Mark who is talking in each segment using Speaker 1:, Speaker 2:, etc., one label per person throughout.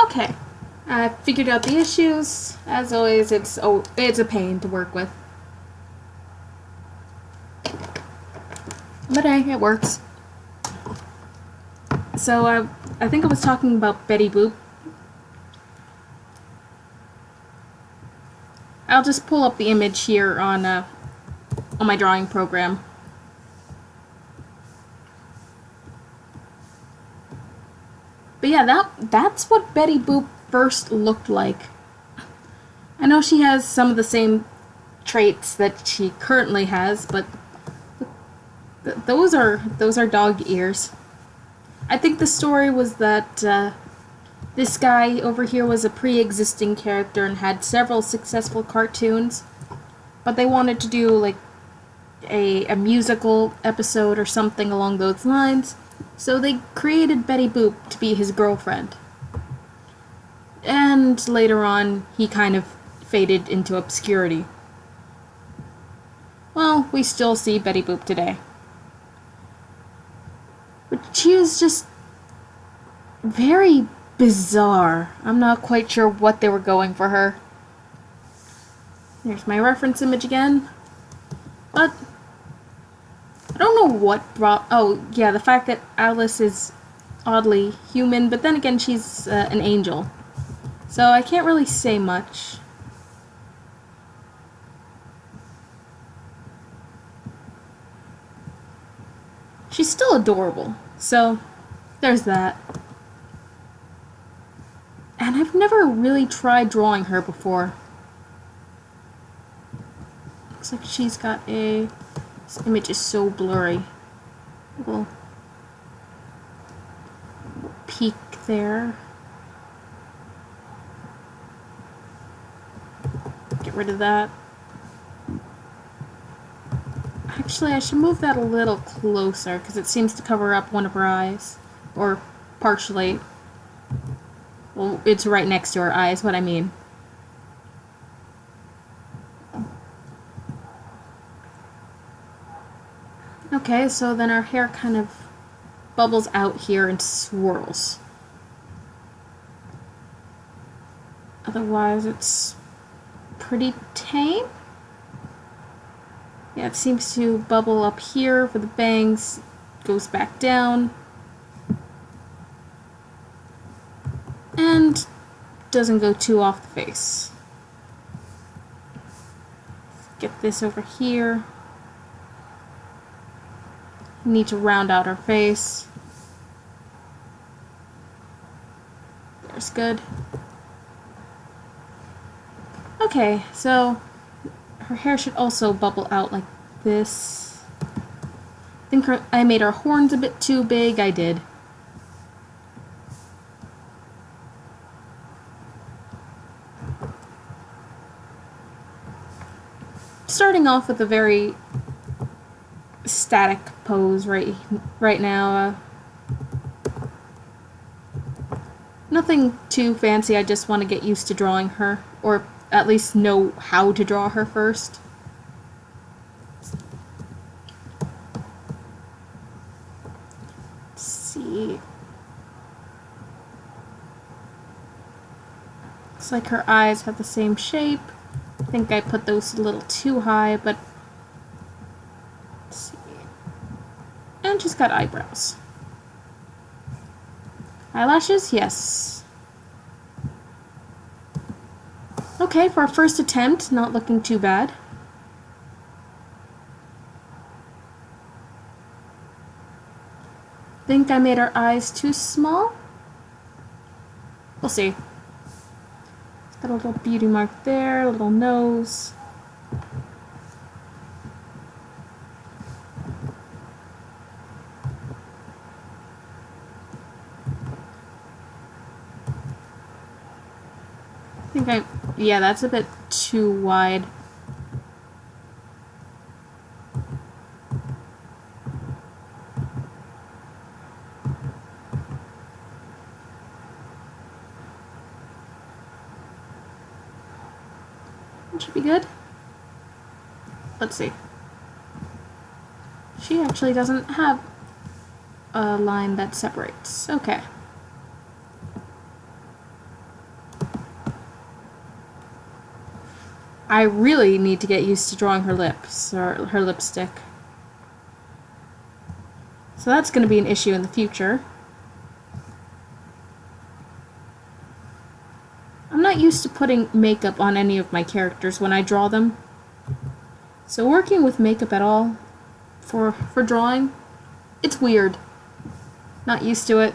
Speaker 1: Okay. I figured out the issues. As always, it's a pain to work with. But hey, it works. So, I think I was talking about Betty Boop. I'll just pull up the image here on my drawing program. But yeah, that's what Betty Boop first looked like. I know she has some of the same traits that she currently has, but those are dog ears. I think the story was that this guy over here was a pre-existing character and had several successful cartoons, but they wanted to do like a musical episode or something along those lines, so they created Betty Boop to be his girlfriend. And later on, he kind of faded into obscurity. Well, we still see Betty Boop today. But she is just very bizarre. I'm not quite sure what they were going for her. There's my reference image again. But I don't know what brought... Oh, yeah, the fact that Alice is oddly human, but then again, she's an angel. So I can't really say much. She's still adorable, so there's that. And I've never really tried drawing her before. Looks like she's got a... This image is so blurry. Little peak there. Get rid of that. Actually, I should move that a little closer because it seems to cover up one of her eyes. Or partially. Well, it's right next to her eye is what I mean. Okay, so then our hair kind of bubbles out here and swirls. Otherwise, it's pretty tame. Yeah, it seems to bubble up here for the bangs, goes back down, and doesn't go too off the face. Get this over here. Need to round out her face. There's good. Okay, so her hair should also bubble out like this. I think I made her horns a bit too big. I did. Starting off with a very static pose right now. Nothing too fancy. I just want to get used to drawing her, or at least know how to draw her first. Let's see. Looks like her eyes have the same shape. I think I put those a little too high, but let's see. And she's got eyebrows. Eyelashes? Yes. Okay, for our first attempt, not looking too bad. Think I made her eyes too small? We'll see. Got a little beauty mark there, a little nose. Yeah, that's a bit too wide. That should be good. Let's see. She actually doesn't have a line that separates. Okay. I really need to get used to drawing her lips, or her lipstick. So that's going to be an issue in the future. I'm not used to putting makeup on any of my characters when I draw them. So working with makeup at all for drawing, it's weird. Not used to it.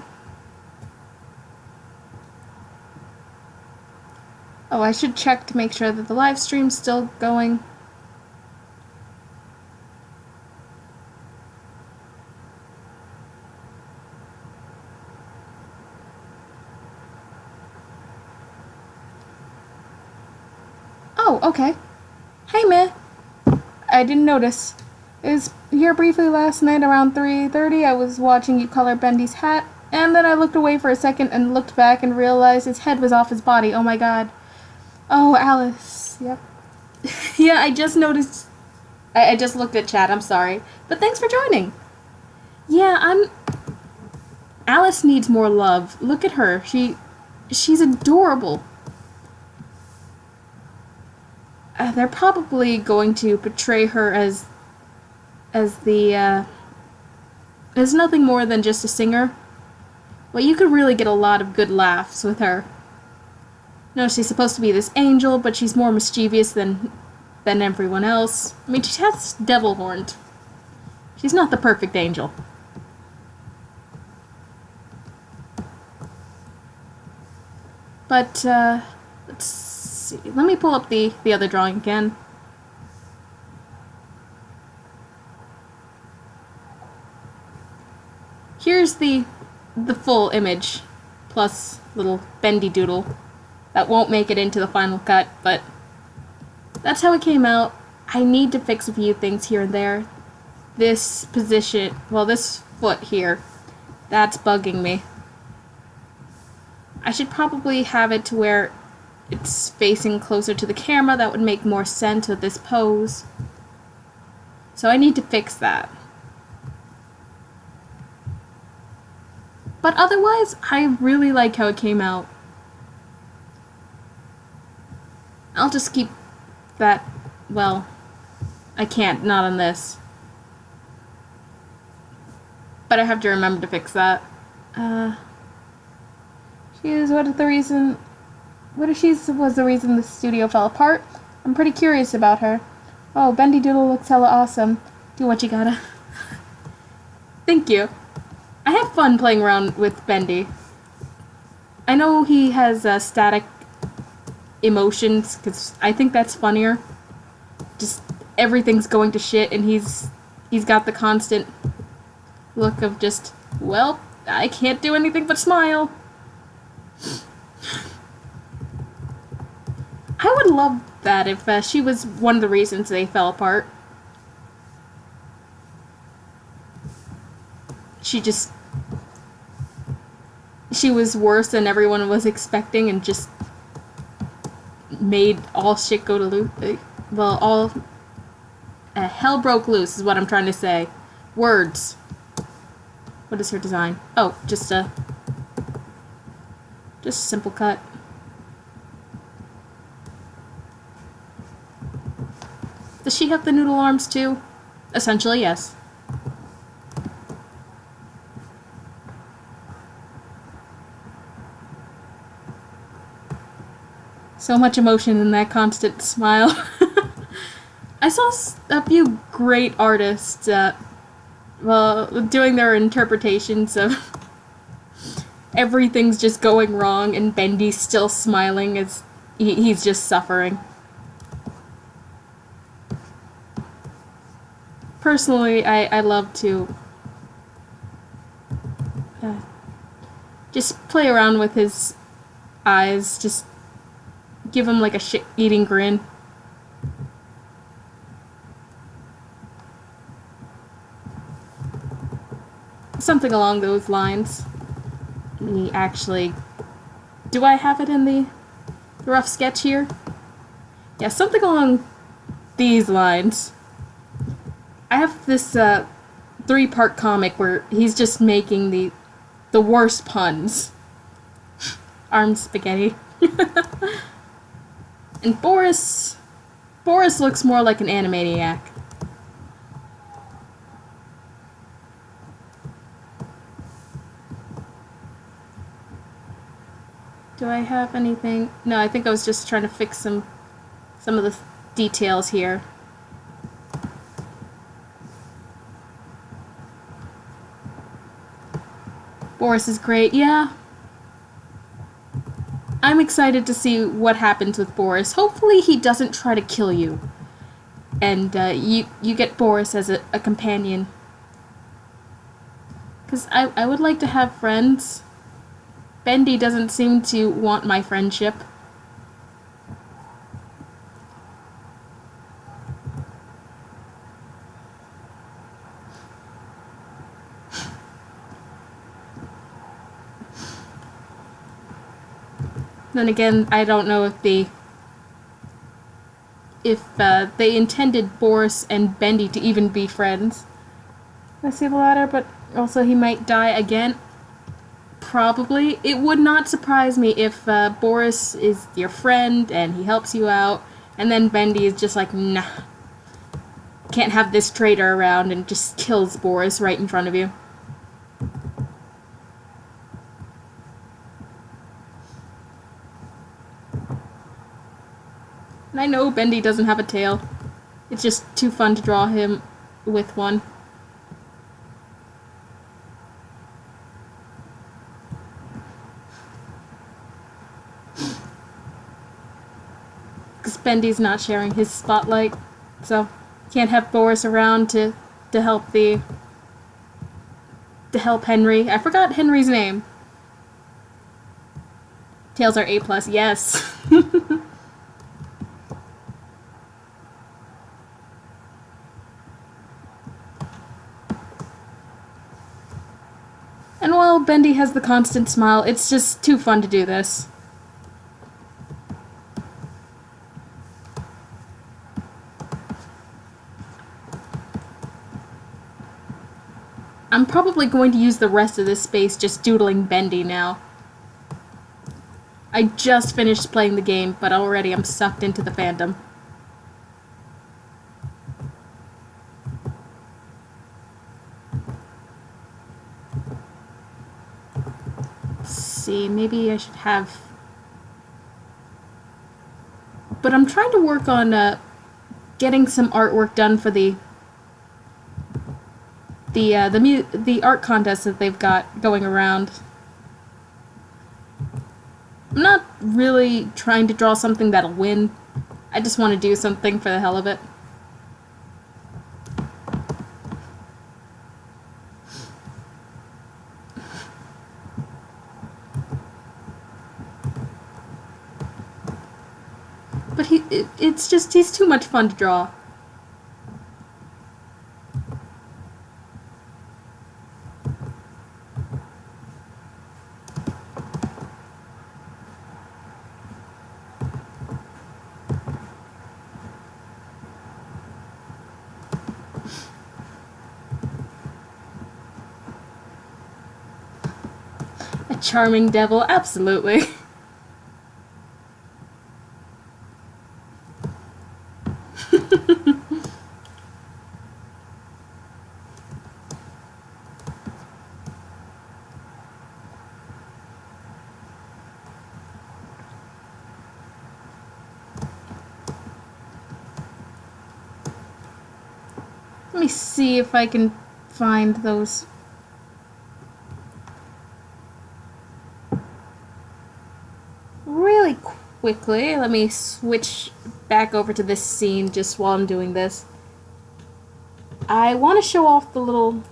Speaker 1: Oh, I should check to make sure that the live stream's still going. Oh, okay. Hey, man. I didn't notice. It was here briefly last night around 3:30. I was watching you color Bendy's hat, and then I looked away for a second and looked back and realized his head was off his body. Oh my god. Oh, Alice. Yep. Yeah, I just noticed. I just looked at chat. I'm sorry. But thanks for joining. Yeah, Alice needs more love. Look at her. She's adorable. They're probably going to portray her as nothing more than just a singer. Well, you could really get a lot of good laughs with her. No, she's supposed to be this angel, but she's more mischievous than everyone else. I mean, she has devil horns. She's not the perfect angel. But, let's see. Let me pull up the other drawing again. Here's the full image, plus little bendy doodle. That won't make it into the final cut, but that's how it came out. I need to fix a few things here and there. This position, well, this foot here, that's bugging me. I should probably have it to where it's facing closer to the camera. That would make more sense with this pose. So I need to fix that. But otherwise, I really like how it came out. I'll just keep that, well, I can't, not on this. But I have to remember to fix that. She is what if she was the reason the studio fell apart? I'm pretty curious about her. Oh, Bendy Doodle looks hella awesome. Do what you gotta. Thank you. I have fun playing around with Bendy. I know he has static emotions, because I think that's funnier. Just everything's going to shit, and he's got the constant look of just, well, I can't do anything but smile. I would love that if she was one of the reasons they fell apart. She was worse than everyone was expecting and just made all shit go to loose. Well, all hell broke loose is what I'm trying to say. Words. What is her design? Oh, just a simple cut. Does she have the noodle arms too? Essentially, yes. So much emotion in that constant smile. I saw a few great artists, doing their interpretations of everything's just going wrong and Bendy's still smiling as he's just suffering. Personally, I love to just play around with his eyes, just give him like a shit-eating grin. Something along those lines. Me actually... Do I have it in the rough sketch here? Yeah, something along these lines. I have this 3-part comic where he's just making the worst puns. Arm spaghetti. And Boris Boris looks more like an Animaniac. Do I have anything? No, I think I was just trying to fix some of the details here. Boris is great, yeah. I'm excited to see what happens with Boris. Hopefully he doesn't try to kill you. And you get Boris as a companion. Because I would like to have friends. Bendy doesn't seem to want my friendship. Then again, I don't know if they intended Boris and Bendy to even be friends. I see the latter, but also he might die again. Probably. It would not surprise me if Boris is your friend and he helps you out, and then Bendy is just like, nah, can't have this traitor around, and just kills Boris right in front of you. And I know Bendy doesn't have a tail. It's just too fun to draw him with one. Because Bendy's not sharing his spotlight, so can't have Boris around to help help Henry. I forgot Henry's name. Tails are A+, yes. And while Bendy has the constant smile, it's just too fun to do this. I'm probably going to use the rest of this space just doodling Bendy now. I just finished playing the game, but already I'm sucked into the fandom. Let's see, maybe I should have... But I'm trying to work on getting some artwork done for the art contest that they've got going around. I'm not really trying to draw something that'll win. I just want to do something for the hell of it. But it's just, he's too much fun to draw. A charming devil, absolutely. Let me see if I can find those. Really quickly, let me switch back over to this scene just while I'm doing this. I want to show off the little...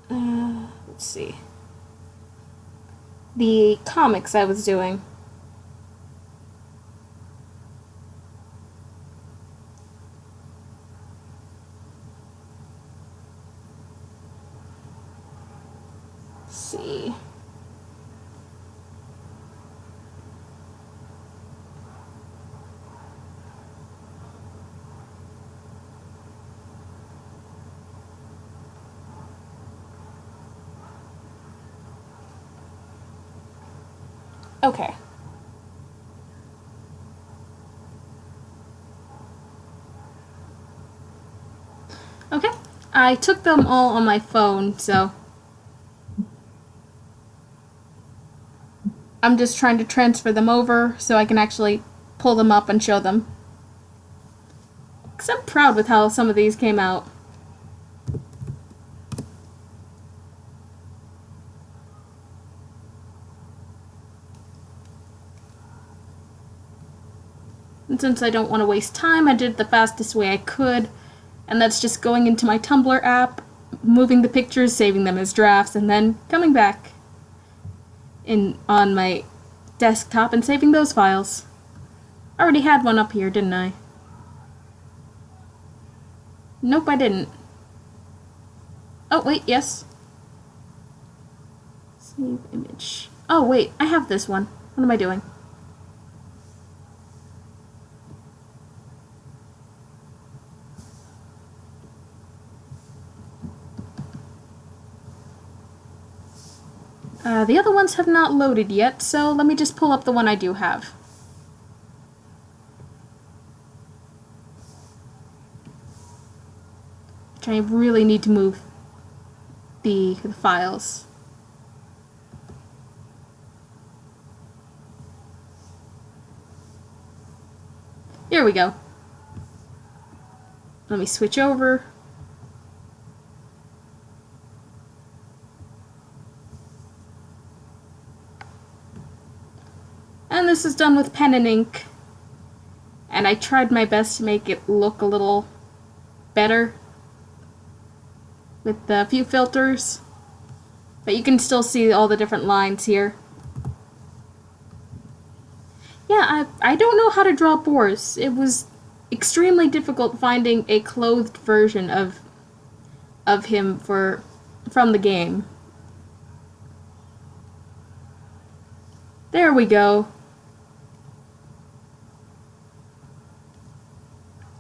Speaker 1: let's see. The comics I was doing. Let's see. Okay. Okay. I took them all on my phone, so I'm just trying to transfer them over so I can actually pull them up and show them. Because I'm proud with how some of these came out. And since I don't want to waste time, I did it the fastest way I could, and that's just going into my Tumblr app, moving the pictures, saving them as drafts, and then coming back on my desktop and saving those files. I already had one up here, didn't I? Nope, I didn't. Oh, wait, yes. Save image. Oh, wait, I have this one. What am I doing? The other ones have not loaded yet, so let me just pull up the one I do have. Which I really need to move the files. Here we go. Let me switch over. And this is done with pen and ink. And I tried my best to make it look a little better with a few filters. But you can still see all the different lines here. Yeah, I don't know how to draw Boris. It was extremely difficult finding a clothed version of him from the game. There we go.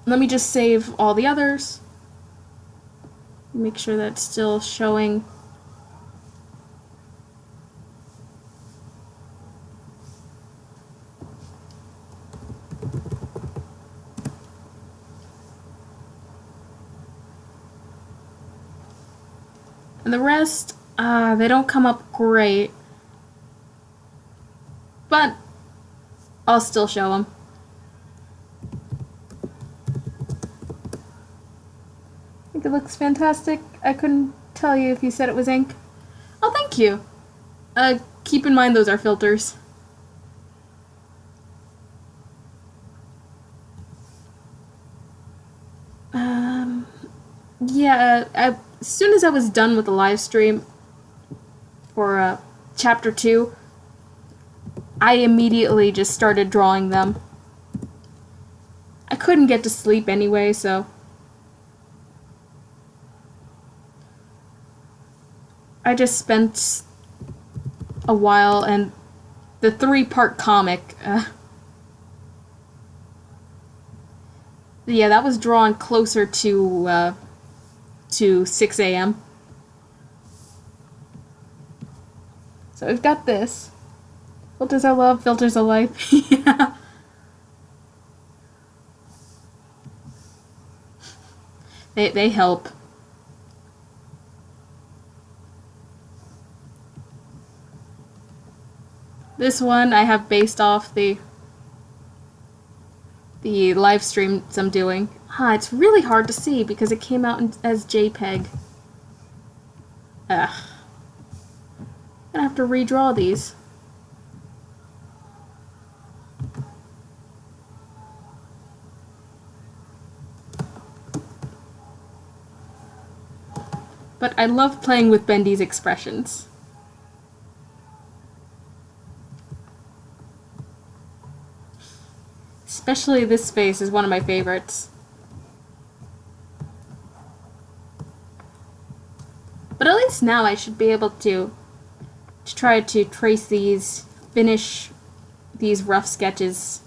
Speaker 1: Let me just save all the others. Make sure that's still showing. And the rest, they don't come up great. But I'll still show them. I think it looks fantastic. I couldn't tell you if you said it was ink. Oh, thank you. Keep in mind those are filters. Yeah, as soon as I was done with the live stream for Chapter 2, I immediately just started drawing them. I couldn't get to sleep anyway, so I just spent a while, and the 3-part comic, yeah, that was drawn closer to 6 a.m. So we've got this. Filters are love, filters are life. Yeah. They help. This one I have based off the live streams I'm doing. It's really hard to see because it came out as JPEG. Ugh. I'm gonna have to redraw these. But I love playing with Bendy's expressions. Especially this face is one of my favorites. But at least now I should be able to try to trace these, finish these rough sketches,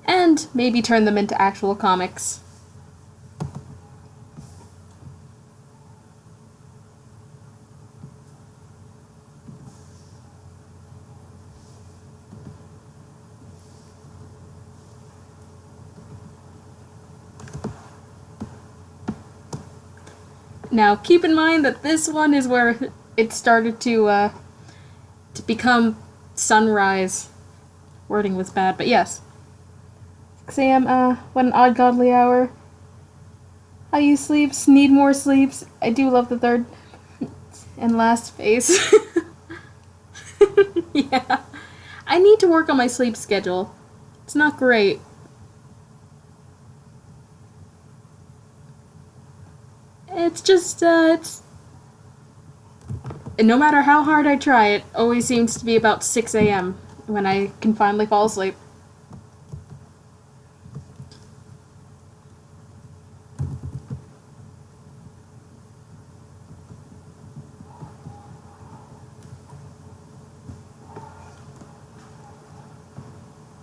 Speaker 1: and maybe turn them into actual comics. Now, keep in mind that this one is where it started to become sunrise. Wording was bad, but yes. 6 a.m., what an odd godly hour. How you sleeps, need more sleeps. I do love the third and last face. Yeah. I need to work on my sleep schedule. It's not great. It's just, it's... And no matter how hard I try, it always seems to be about 6 a.m. when I can finally fall asleep.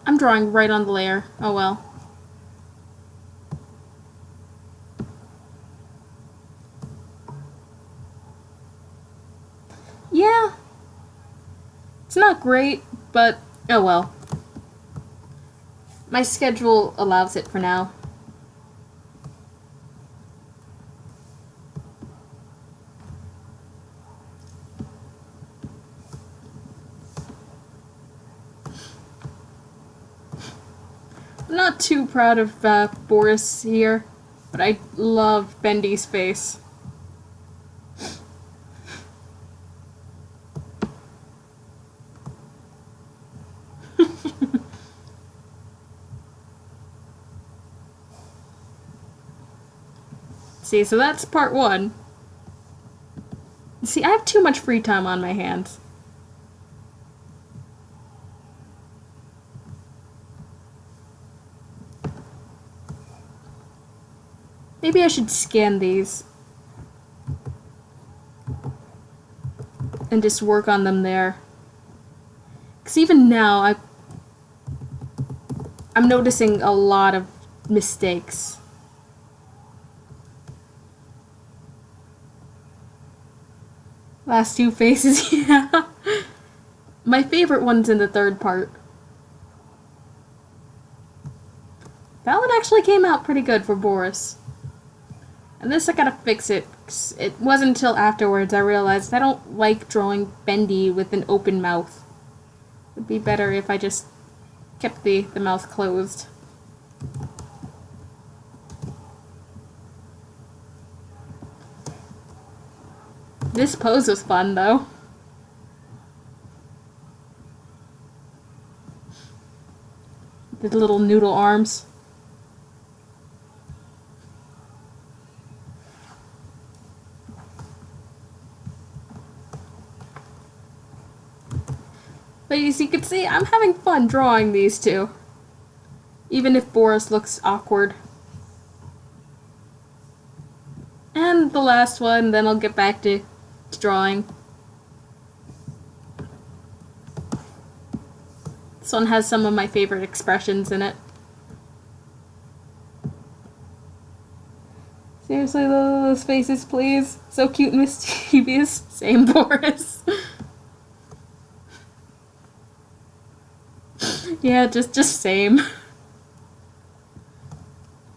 Speaker 1: I'm drawing right on the layer. Oh well. Yeah. It's not great, but oh well. My schedule allows it for now. I'm not too proud of Boris here, but I love Bendy's face. See, so that's part one. See, I have too much free time on my hands. Maybe I should scan these and just work on them there. Because even now, I'm noticing a lot of mistakes. Last two faces, yeah. My favorite one's in the third part. That one actually came out pretty good for Boris. And this I gotta fix it. It wasn't until afterwards I realized I don't like drawing Bendy with an open mouth. It would be better if I just kept the mouth closed. This pose was fun, though. The little noodle arms. But as you can see, I'm having fun drawing these two. Even if Boris looks awkward. And the last one, then I'll get back to drawing. This one has some of my favorite expressions in it. Seriously, those faces, please. So cute and mischievous. Same, Boris. Yeah, just same.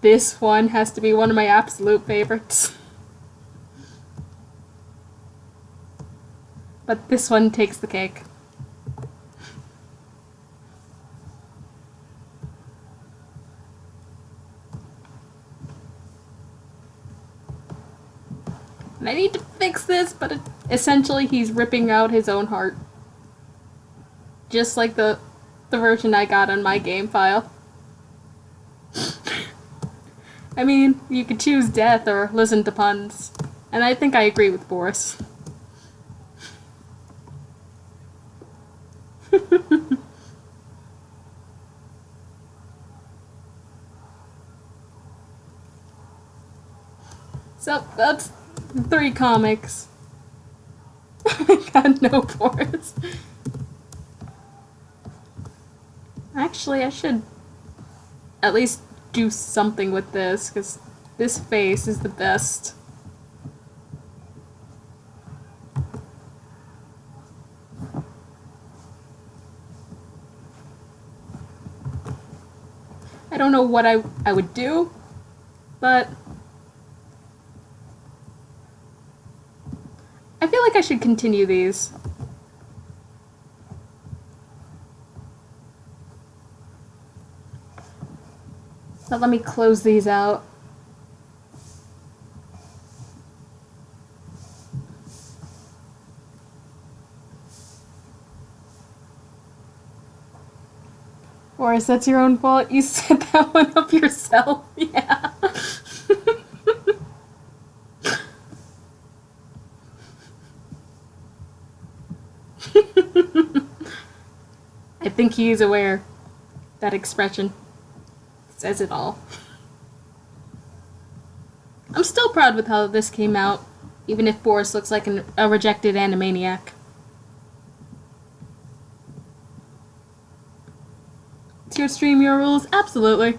Speaker 1: This one has to be one of my absolute favorites. But this one takes the cake. And I need to fix this, but essentially he's ripping out his own heart. Just like the version I got on my game file. I mean, you could choose death or listen to puns. And I think I agree with Boris. So, that's 3 comics. Oh my god, no, Boris. Actually, I should at least do something with this, because this face is the best. I don't know what I would do, but like I should continue these. But let me close these out. Boris, that's your own fault. You set that one up yourself. Yeah. I think he's aware. That expression says it all. I'm still proud with how this came out, even if Boris looks like a rejected Animaniac. It's your stream, your rules? Absolutely.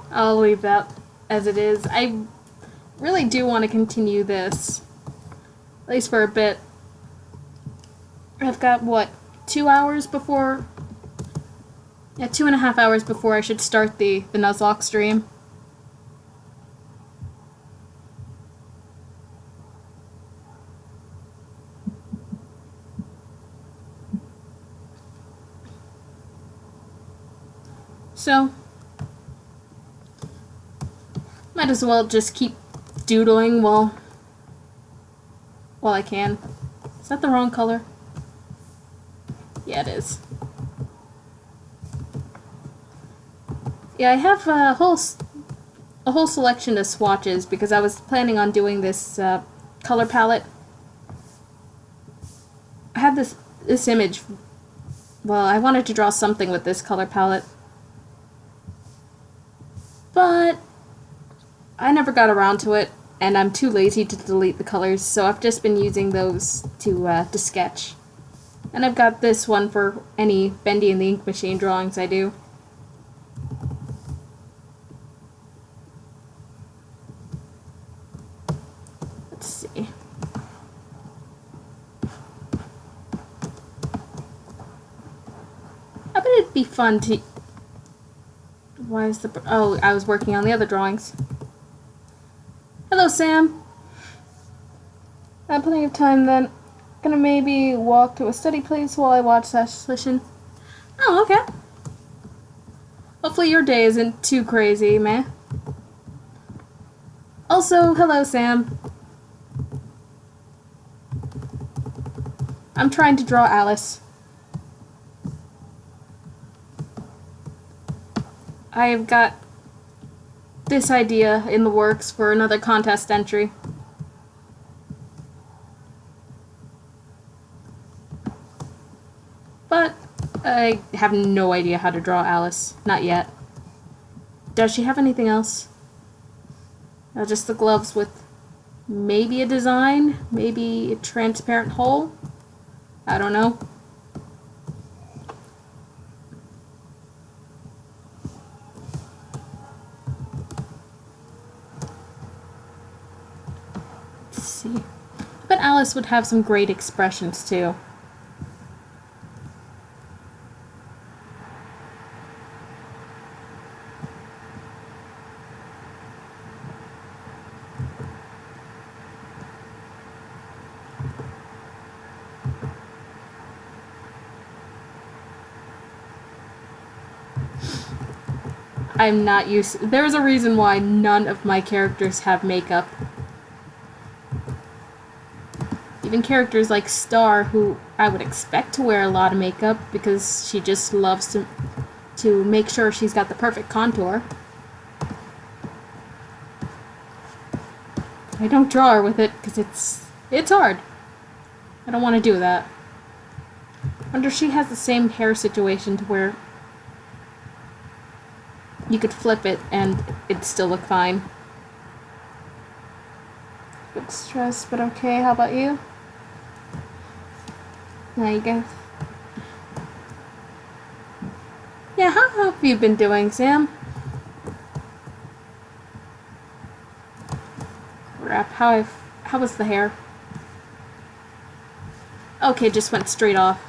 Speaker 1: I'll leave that as it is. I really do want to continue this, at least for a bit. I've got, what, 2 hours before? Yeah, 2.5 hours before I should start the Nuzlocke stream. So, might as well just keep doodling while I can. Is that the wrong color? Yeah, it is. Yeah, I have a whole selection of swatches because I was planning on doing this color palette. I had this image. Well, I wanted to draw something with this color palette, but I never got around to it, and I'm too lazy to delete the colors, so I've just been using those to sketch. And I've got this one for any Bendy and the Ink Machine drawings I do. Let's see. I bet it'd be fun to... Why is the... Oh, I was working on the other drawings. Hello, Sam. I have plenty of time then. Gonna maybe walk to a study place while I watch that session. Oh, okay. Hopefully your day isn't too crazy, man. Also, hello, Sam. I'm trying to draw Alice. I have got this idea in the works for another contest entry. But I have no idea how to draw Alice. Not yet. Does she have anything else? Just the gloves with maybe a design? Maybe a transparent hole? I don't know. Let's see. I bet Alice would have some great expressions too. I'm not used... There's a reason why none of my characters have makeup. Even characters like Star, who I would expect to wear a lot of makeup because she just loves to make sure she's got the perfect contour. I don't draw her with it because it's hard. I don't want to do that. I wonder if she has the same hair situation to where you could flip it and it'd still look fine. Bit stressed, but okay. How about you? There you go. Yeah, how have you been doing, Sam? how was the hair? Okay, just went straight off.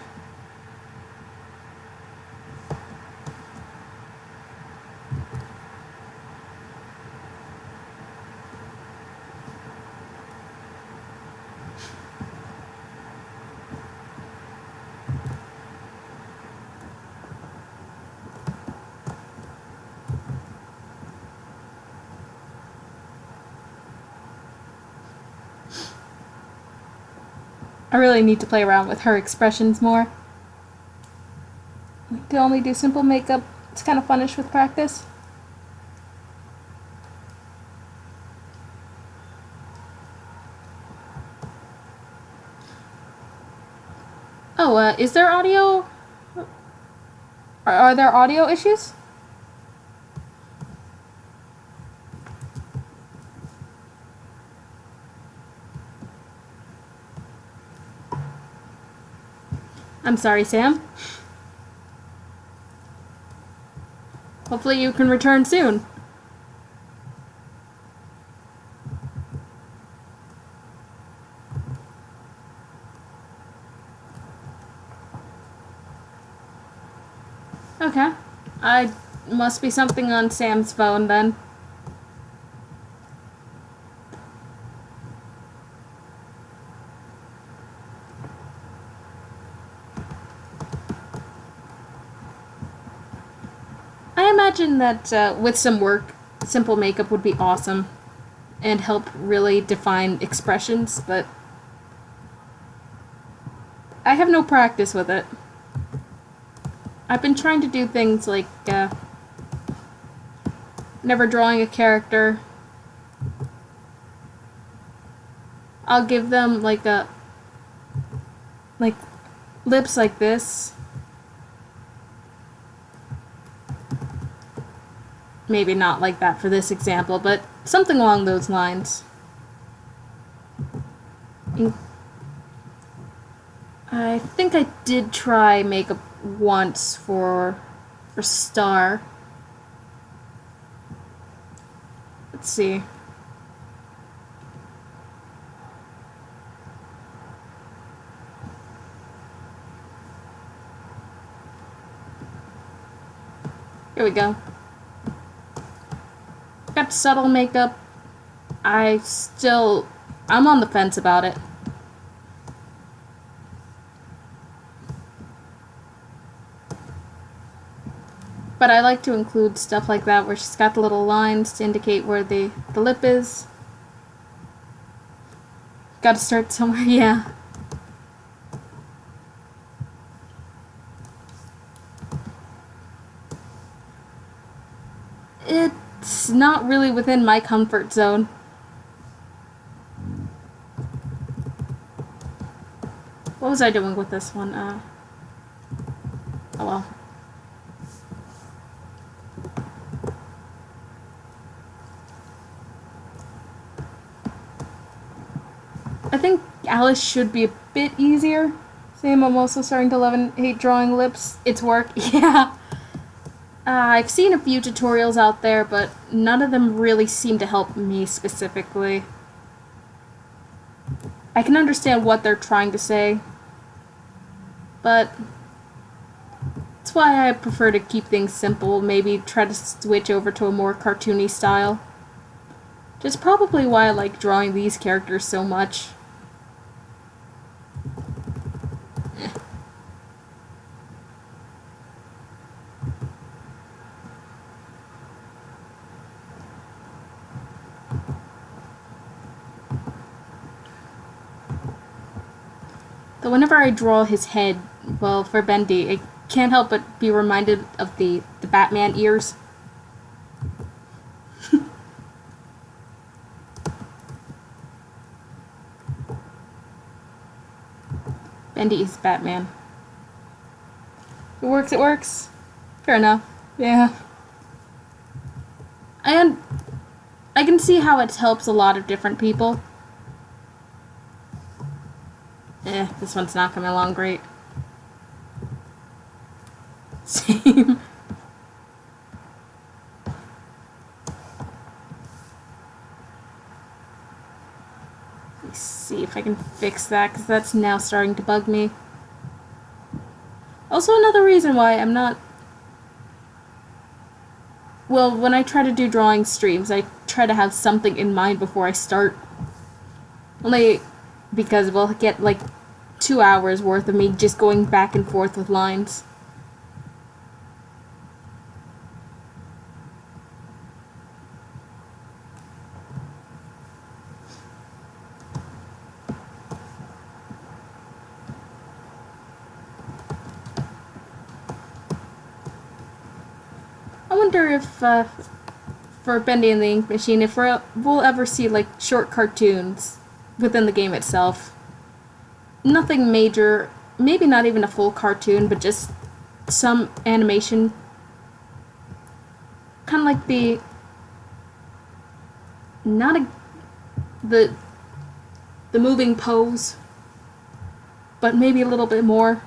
Speaker 1: I really need to play around with her expressions more. To only do simple makeup, it's kind of funnish with practice. Oh, is there audio? Are there audio issues? I'm sorry, Sam. Hopefully you can return soon. Okay. I must be something on Sam's phone then. I imagine that with some work, simple makeup would be awesome and help really define expressions, but I have no practice with it. I've been trying to do things like never drawing a character. I'll give them like lips like this. Maybe not like that for this example, but something along those lines. I think I did try makeup once for Star. Let's see. Here we go. Got subtle makeup. I'm on the fence about it. But I like to include stuff like that where she's got the little lines to indicate where the lip is. Gotta start somewhere, yeah. It's not really within my comfort zone. What was I doing with this one? Oh well. I think Alice should be a bit easier. Same, I'm also starting to love and hate drawing lips. It's work, yeah. I've seen a few tutorials out there, but none of them really seem to help me specifically. I can understand what they're trying to say, but that's why I prefer to keep things simple, maybe try to switch over to a more cartoony style. Which is probably why I like drawing these characters so much. Though whenever I draw his head, well, for Bendy, I can't help but be reminded of the Batman ears. Bendy is Batman. It works, it works. Fair enough. Yeah. I can see how it helps a lot of different people. This one's not coming along great. Same. I can fix that, because that's now starting to bug me. Also, another reason why I'm not... Well, when I try to do drawing streams, I try to have something in mind before I start. Only because we'll get, like, 2 hours worth of me just going back and forth with lines. I wonder if, for Bendy and the Ink Machine, if we'll ever see, like, short cartoons within the game itself. Nothing major, maybe not even a full cartoon, but just some animation. Kind of like the moving pose, but maybe a little bit more.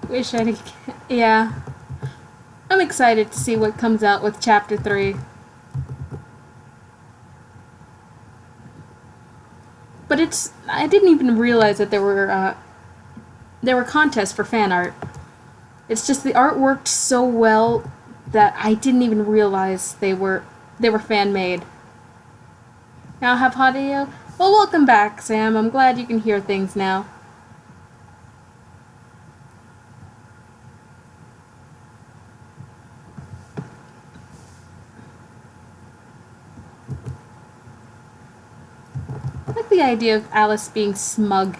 Speaker 1: Wish I could. Yeah. I'm excited to see what comes out with Chapter 3. But I didn't even realize that there were contests for fan art. It's just the art worked so well that I didn't even realize they were fan made. Now have audio? Well, welcome back, Sam. I'm glad you can hear things now. I like the idea of Alice being smug.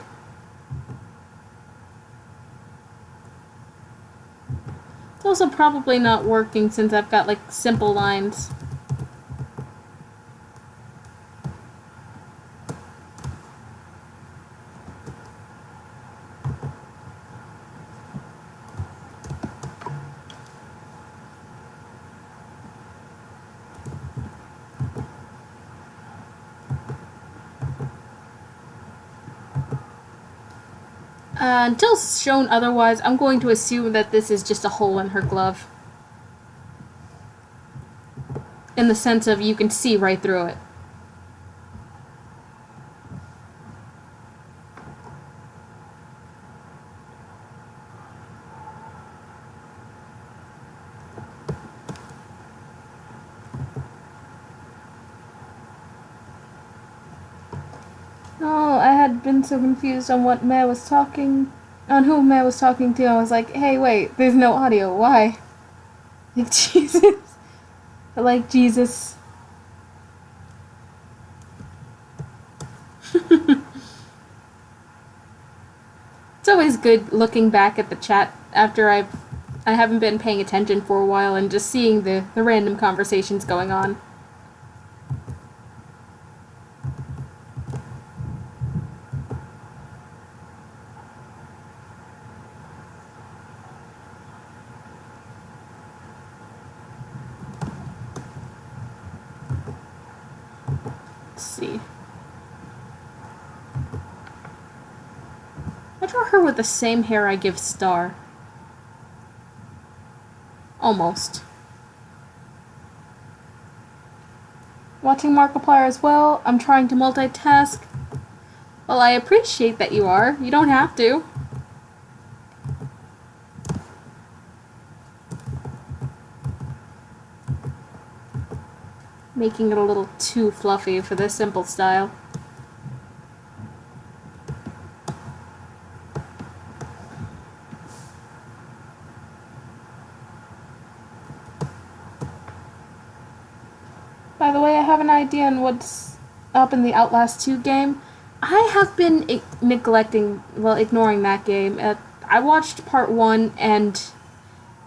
Speaker 1: It's also probably not working since I've got, like, simple lines. Until shown otherwise, I'm going to assume that this is just a hole in her glove. In the sense of you can see right through it. Oh, I had been so confused on what Maya was talking, on who Maya was talking to. I was like, hey, wait, there's no audio. Why? Like, Jesus. I like Jesus. It's always good looking back at the chat after I haven't been paying attention for a while and just seeing the random conversations going on. Let's see. I draw her with the same hair I give Star. Almost. Watching Markiplier as well. I'm trying to multitask. Well, I appreciate that you are. You don't have to. Making it a little too fluffy for this simple style. By the way, I have an idea on what's up in the Outlast 2 game. I have been ignoring that game. I watched part 1 and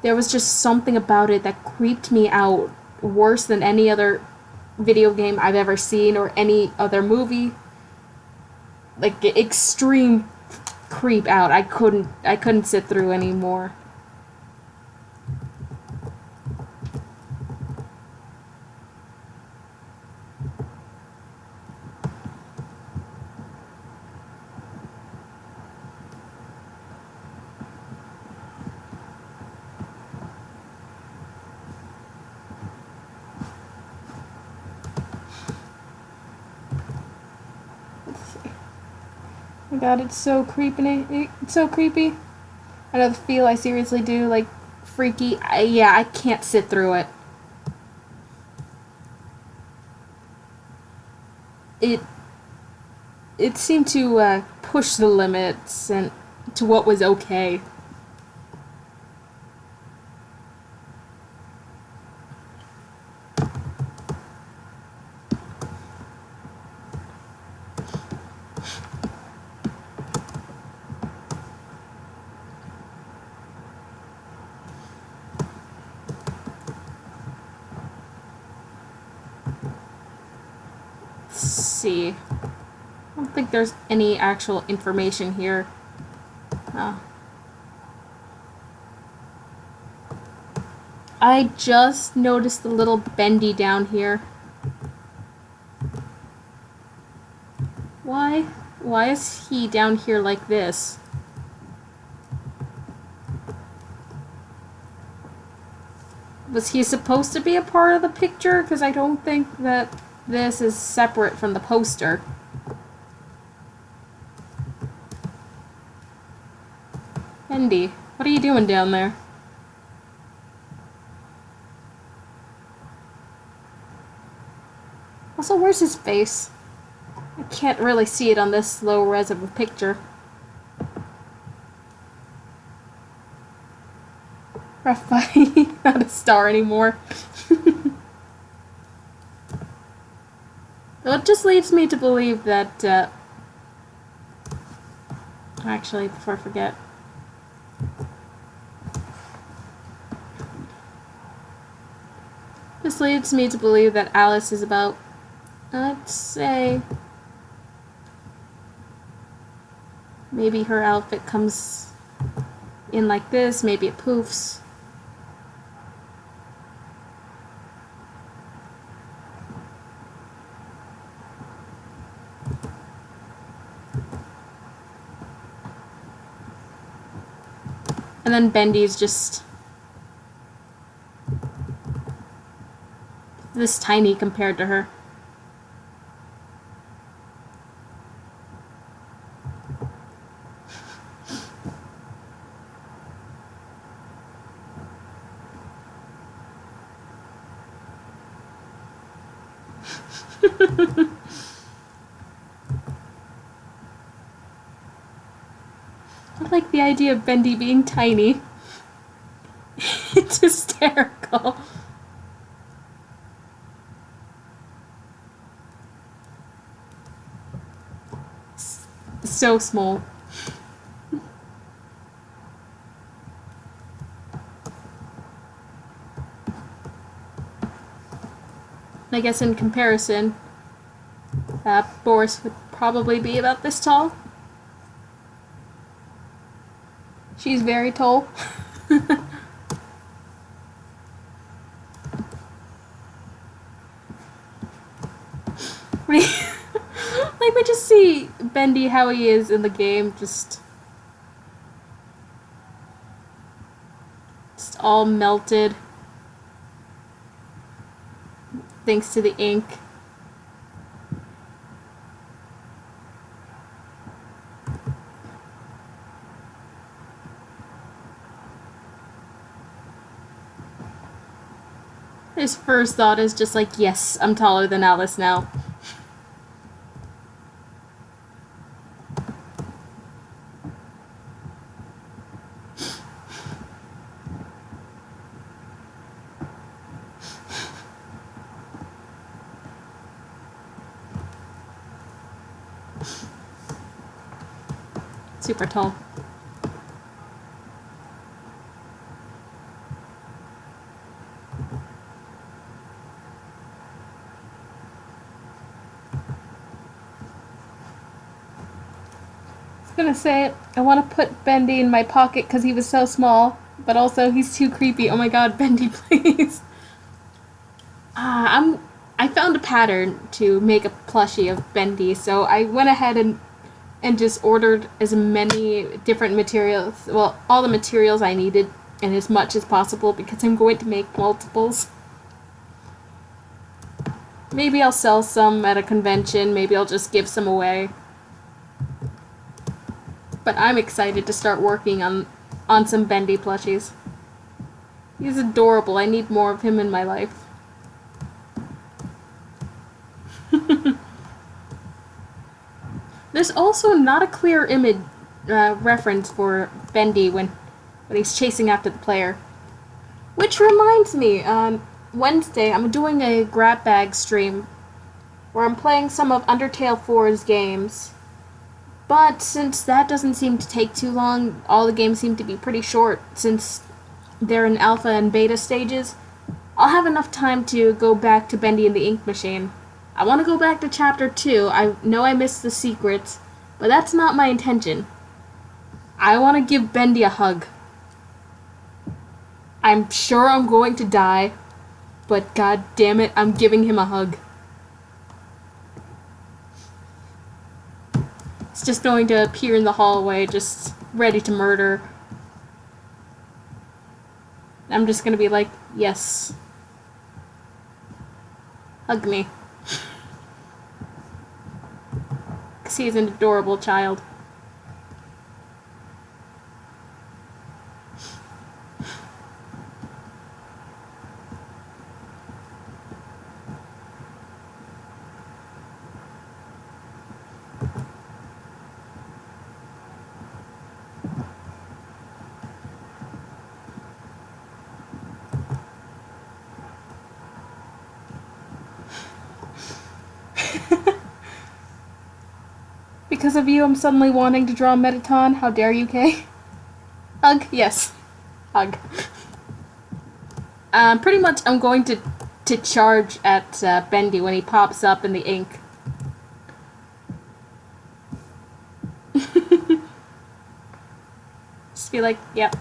Speaker 1: there was just something about it that creeped me out worse than any other video game I've ever seen or any other movie. Like, extreme creep out. I couldn't sit through anymore. Oh my god, it's so creepy. It's so creepy. I know the feel I seriously do, like, freaky. Yeah, I can't sit through it. It it seemed to push the limits and to what was okay. Let's see. I don't think there's any actual information here. Oh. I just noticed the little bendy down here. Why? Why is he down here like this? Was he supposed to be a part of the picture? Because I don't think that this is separate from the poster. Bendy, what are you doing down there? Also, where's his face? I can't really see it on this low res of a picture. Raphael, not a star anymore. Well, it just leads me to believe that, actually, before I forget. This leads me to believe that Alice is about, let's say, maybe her outfit comes in like this, maybe it poofs. And then Bendy's just this tiny compared to her. I like the idea of Bendy being tiny. It's hysterical. So small. I guess in comparison, Boris would probably be about this tall. She's very tall. Like, we just see Bendy how he is in the game, just all melted. Thanks to the ink. His first thought is just like, yes, I'm taller than Alice now. Super tall. I was gonna say, I want to put Bendy in my pocket because he was so small, but also he's too creepy. Oh my god, Bendy, please. I found a pattern to make a plushie of Bendy, so I went ahead and just ordered as many different materials, well, all the materials I needed and as much as possible because I'm going to make multiples. Maybe I'll sell some at a convention, maybe I'll just give some away. But I'm excited to start working on some Bendy plushies. He's adorable. I need more of him in my life. There's also not a clear image reference for Bendy when he's chasing after the player. Which reminds me, on Wednesday I'm doing a grab bag stream where I'm playing some of Undertale 4's games. But since that doesn't seem to take too long, all the games seem to be pretty short since they're in alpha and beta stages, I'll have enough time to go back to Bendy and the Ink Machine. I want to go back to Chapter 2. I know I missed the secrets, but that's not my intention. I want to give Bendy a hug. I'm sure I'm going to die, but god damn it, I'm giving him a hug. It's just going to appear in the hallway, just ready to murder. I'm just gonna be like, yes. Hug me. Because he's an adorable child. Because of you, I'm suddenly wanting to draw Mettaton. How dare you, Kay? Hug? Yes. Hug. Pretty much I'm going to charge at Bendy when he pops up in the ink. Just be like, yep.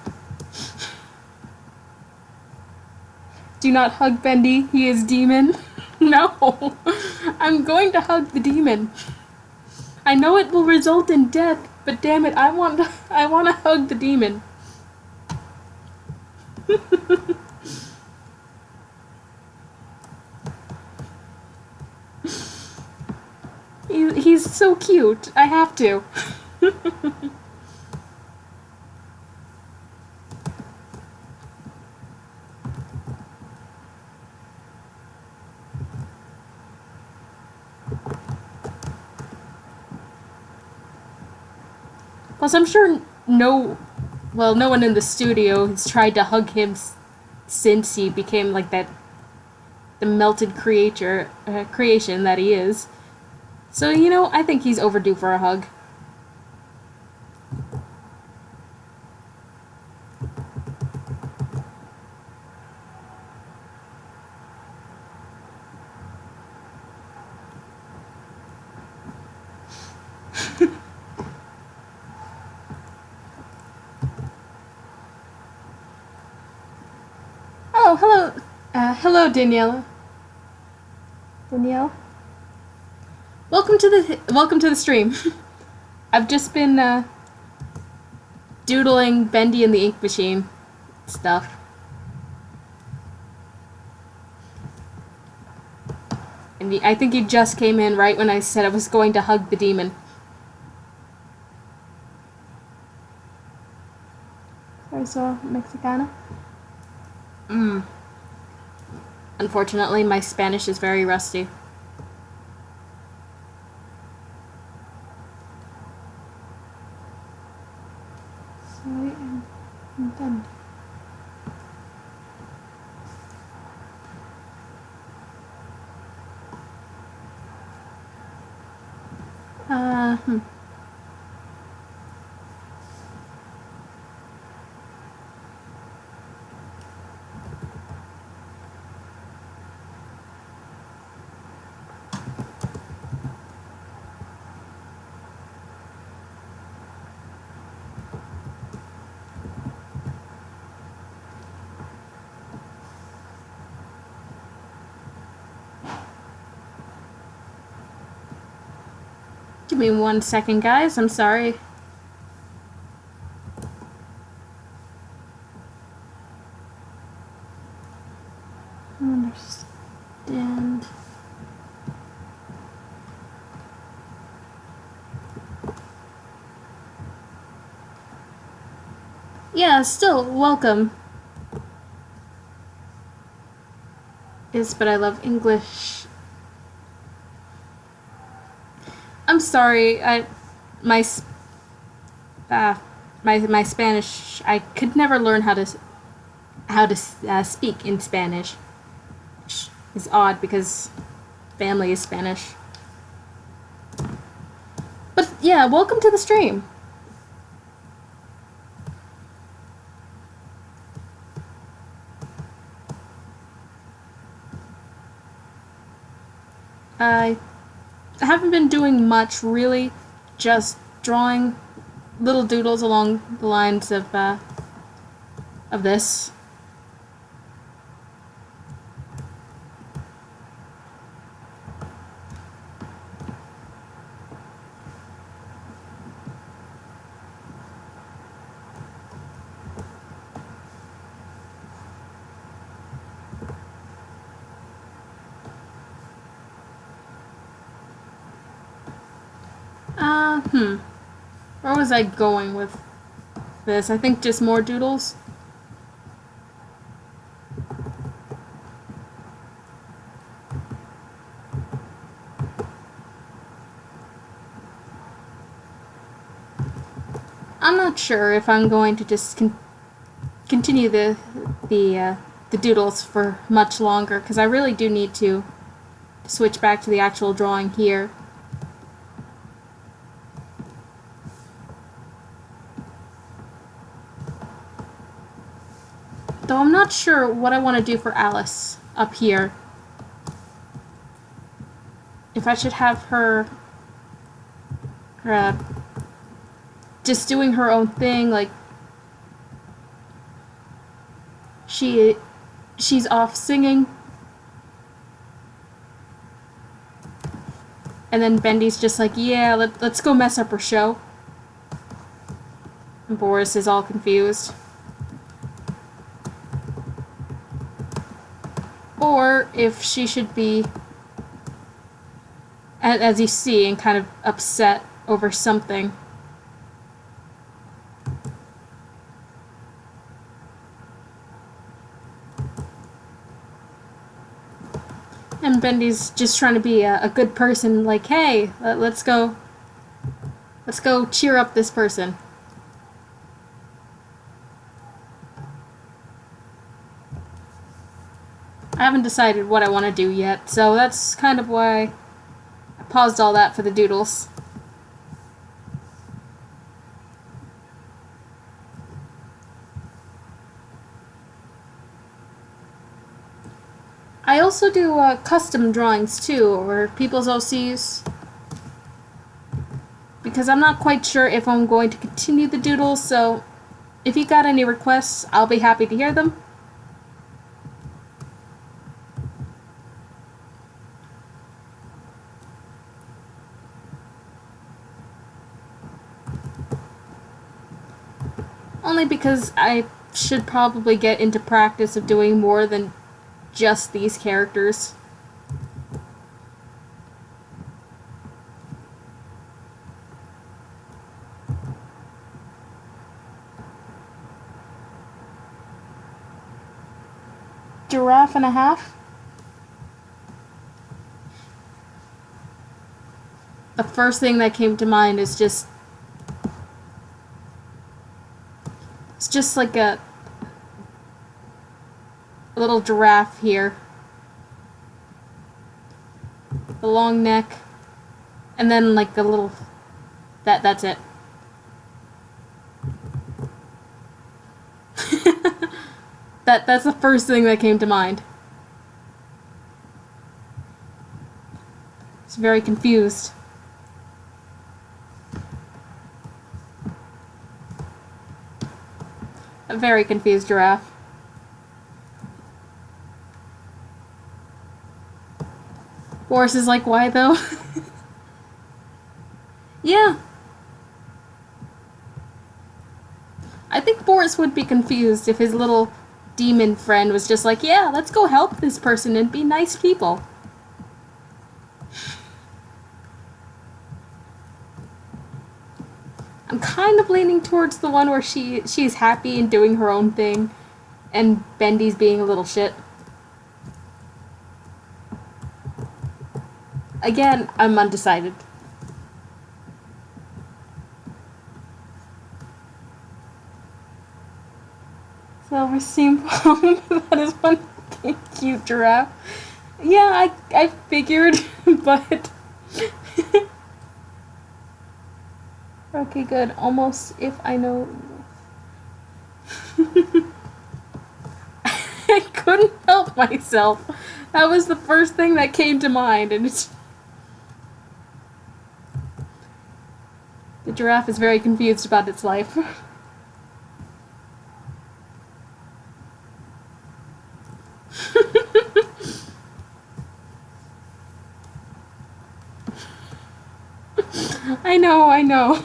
Speaker 1: Do not hug Bendy, he is demon. No. I'm going to hug the demon. I know it will result in death, but damn it, I want to hug the demon. He's so cute. I have to. Plus, I'm sure no one in the studio has tried to hug him since he became like the melted creation that he is. So, I think he's overdue for a hug. Oh, hello. Hello, Daniela. Danielle? Welcome to the stream. I've just been doodling Bendy and the Ink Machine stuff. And I think you just came in right when I said I was going to hug the demon. Sorry, so Mexicana? Unfortunately, my Spanish is very rusty. Soy intento. Give me 1 second, guys. I'm sorry. Understand. Yeah, still, welcome. Yes, but I love English. I'm sorry, my uh, my Spanish. I could never learn how to speak in Spanish, which is odd because family is Spanish. But yeah, welcome to the stream. I haven't been doing much really, just drawing little doodles along the lines of this. Where was I going with this? I think just more doodles. I'm not sure if I'm going to just continue the doodles for much longer because I really do need to switch back to the actual drawing here. Though I'm not sure what I want to do for Alice up here. If I should have her just doing her own thing, like she's off singing, and then Bendy's just like, yeah, let's go mess up her show. And Boris is all confused. Or if she should be, as you see, and kind of upset over something. And Bendy's just trying to be a good person, like, hey, let's go cheer up this person. I haven't decided what I want to do yet, so that's kind of why I paused all that for the doodles. I also do custom drawings too, or people's OCs, because I'm not quite sure if I'm going to continue the doodles, so if you got any requests, I'll be happy to hear them. Only because I should probably get into practice of doing more than just these characters. Giraffe and a half? The first thing that came to mind is just... It's just like a little giraffe here. The long neck. And then like a little... That's it. That's the first thing that came to mind. It's very confused. A very confused giraffe. Boris is like, why though? Yeah. I think Boris would be confused if his little demon friend was just like, yeah, let's go help this person and be nice people. I'm kind of leaning towards the one where she's happy and doing her own thing, and Bendy's being a little shit. Again, I'm undecided. Silver steam foam. That is one cute giraffe. Yeah, I figured, but okay, good. Almost if I know. I couldn't help myself. That was the first thing that came to mind, and it's. The giraffe is very confused about its life. I know, I know.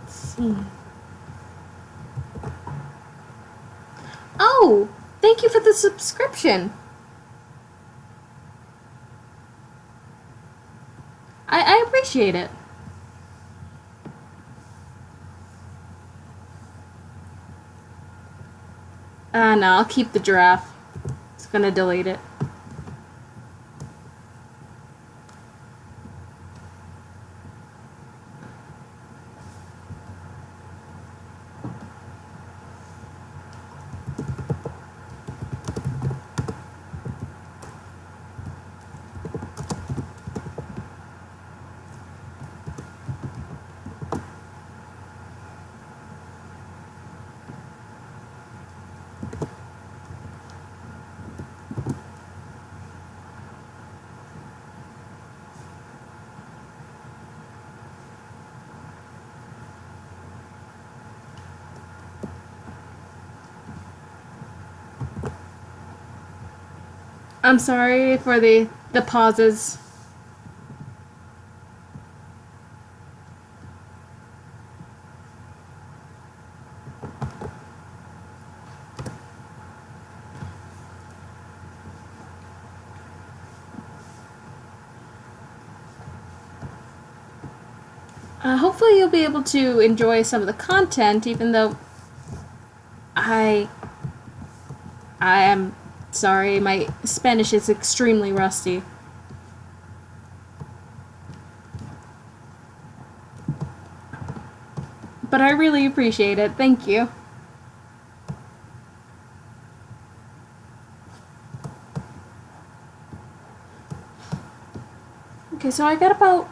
Speaker 1: See. Oh, thank you for the subscription. I appreciate it. No, I'll keep the giraffe. It's gonna delete it. I'm sorry for the pauses. Hopefully you'll be able to enjoy some of the content, even though I am sorry, my Spanish is extremely rusty. But I really appreciate it. Thank you. Okay, so I got about...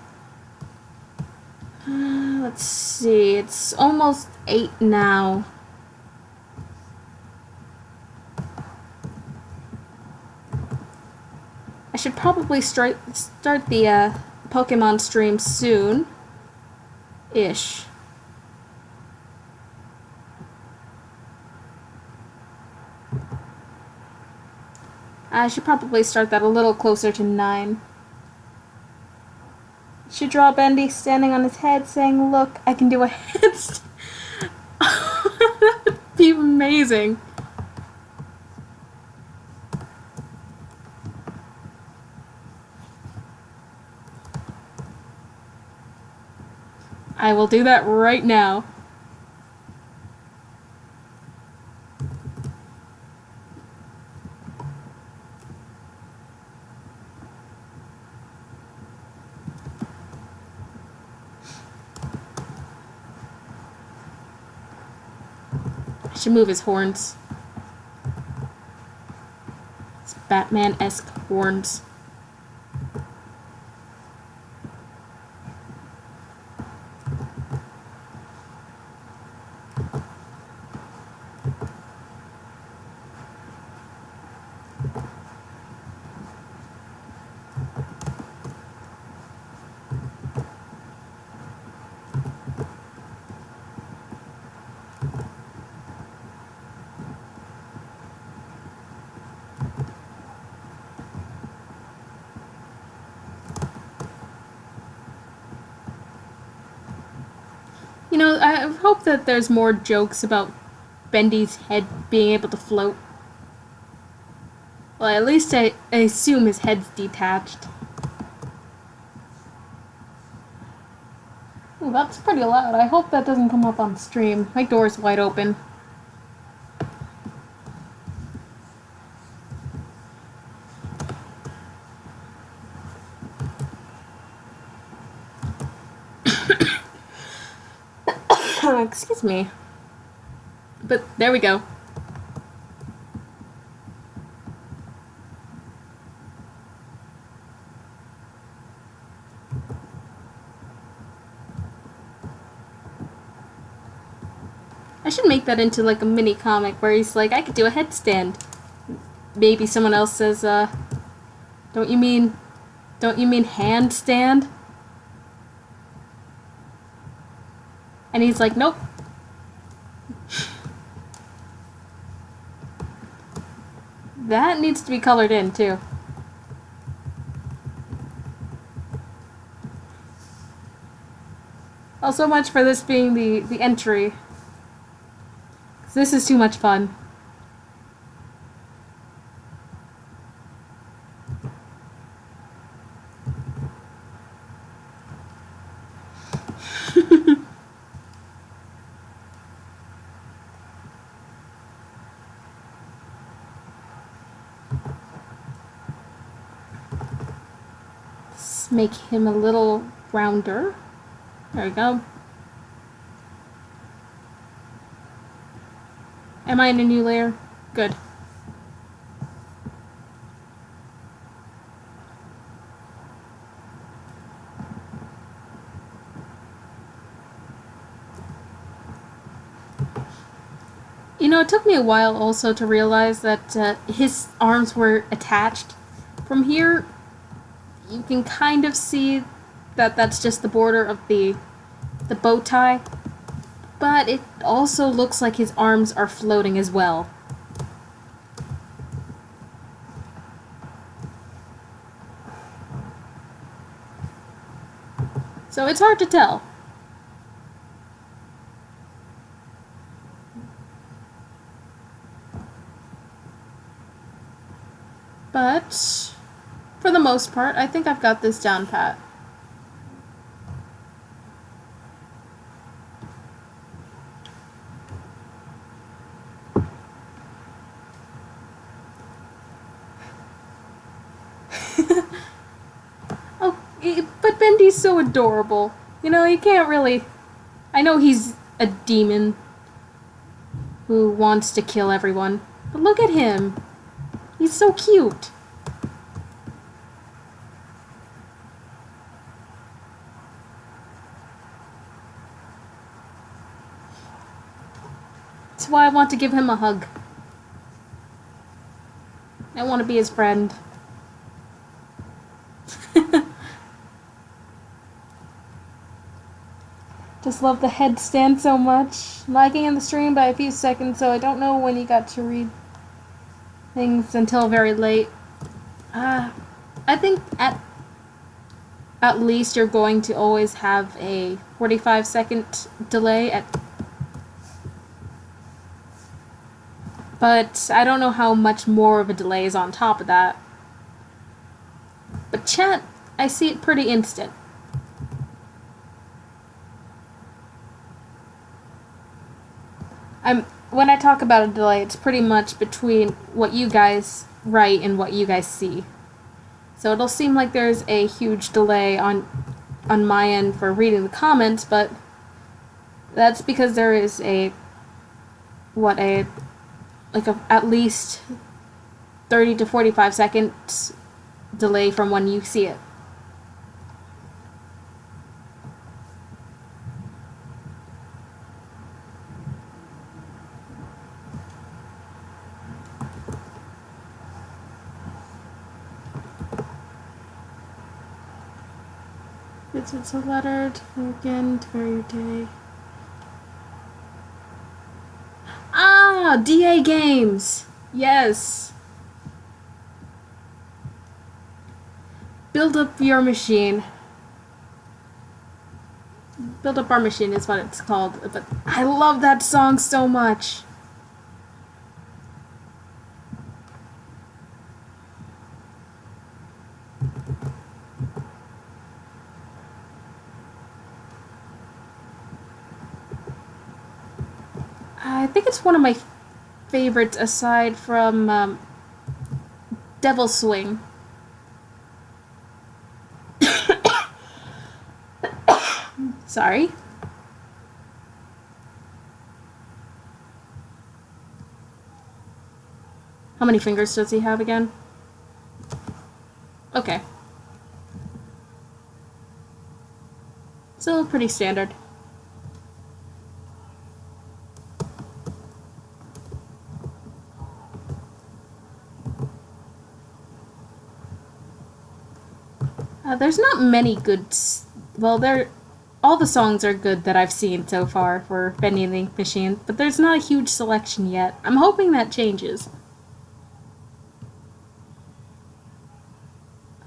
Speaker 1: let's see, it's almost 8 now. I should probably start the Pokemon stream soon-ish. I should probably start that a little closer to 9. Should draw Bendy standing on his head saying, "Look, I can do a headstand." That would be amazing. I will do that right now. I should move his horns. Batman-esque horns. You know, I hope that there's more jokes about Bendy's head being able to float. Well, at least I assume his head's detached. Ooh, that's pretty loud. I hope that doesn't come up on stream. My door's wide open. Excuse me. But there we go. I should make that into like a mini comic where he's like, I could do a headstand. Maybe someone else says, don't you mean handstand? And he's like, nope. That needs to be colored in, too. Well, so much for this being the entry. 'Cause this is too much fun. Let's make him a little rounder. There we go. Am I in a new layer? Good. You know, it took me a while also to realize that his arms were attached. From here, you can kind of see that that's just the border of the bow tie. But it also looks like his arms are floating as well. So it's hard to tell. But for the most part, I think I've got this down pat. Oh, but Bendy's so adorable. You know, you can't really... I know he's a demon who wants to kill everyone, but look at him. He's so cute. That's why I want to give him a hug. I want to be his friend. Just love the headstand so much. Lagging in the stream by a few seconds, so I don't know when you got to read things until very late. I think at least you're going to always have a 45-second delay at... But I don't know how much more of a delay is on top of that. But chat, I see it pretty instant. When I talk about a delay, it's pretty much between what you guys write and what you guys see. So it'll seem like there's a huge delay on my end for reading the comments, but that's because there is at least 30 to 45 seconds delay from when you see it. It's a letter to again to your day. Ah, DA games. Yes. Build up your machine. Build up our machine is what it's called. But I love that song so much. I think it's one of my favorites aside from Devil Swing. Sorry. How many fingers does he have again? Okay. Still pretty standard. There's not many good. Well, all the songs are good that I've seen so far for Bendy and the Ink Machine, but there's not a huge selection yet. I'm hoping that changes.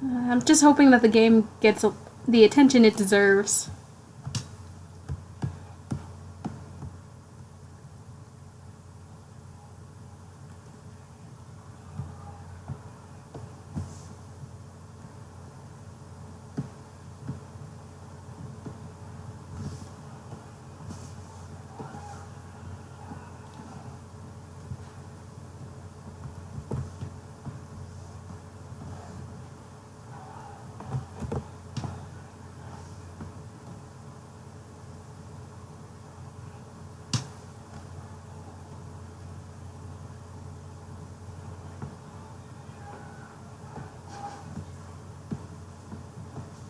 Speaker 1: I'm just hoping that the game gets the attention it deserves.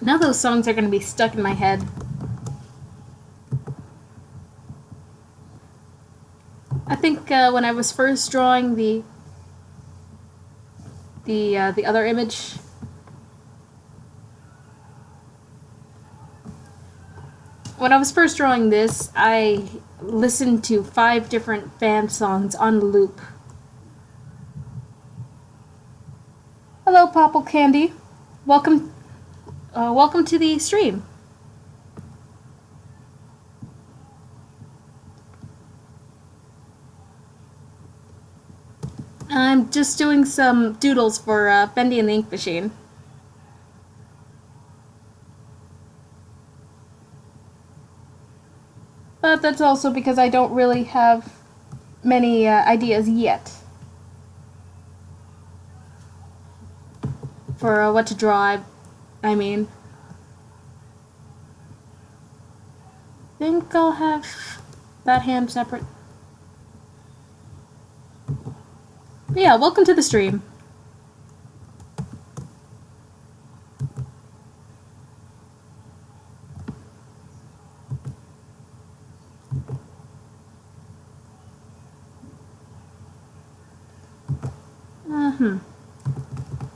Speaker 1: Now those songs are going to be stuck in my head. I think when I was first drawing the other image, when I was first drawing this, I listened to 5 different fan songs on loop. Hello, Popple Candy. Welcome to the stream. I'm just doing some doodles for Bendy and the Ink Machine. But that's also because I don't really have many ideas yet for what to draw. I mean, I think I'll have that hand separate. But yeah, welcome to the stream.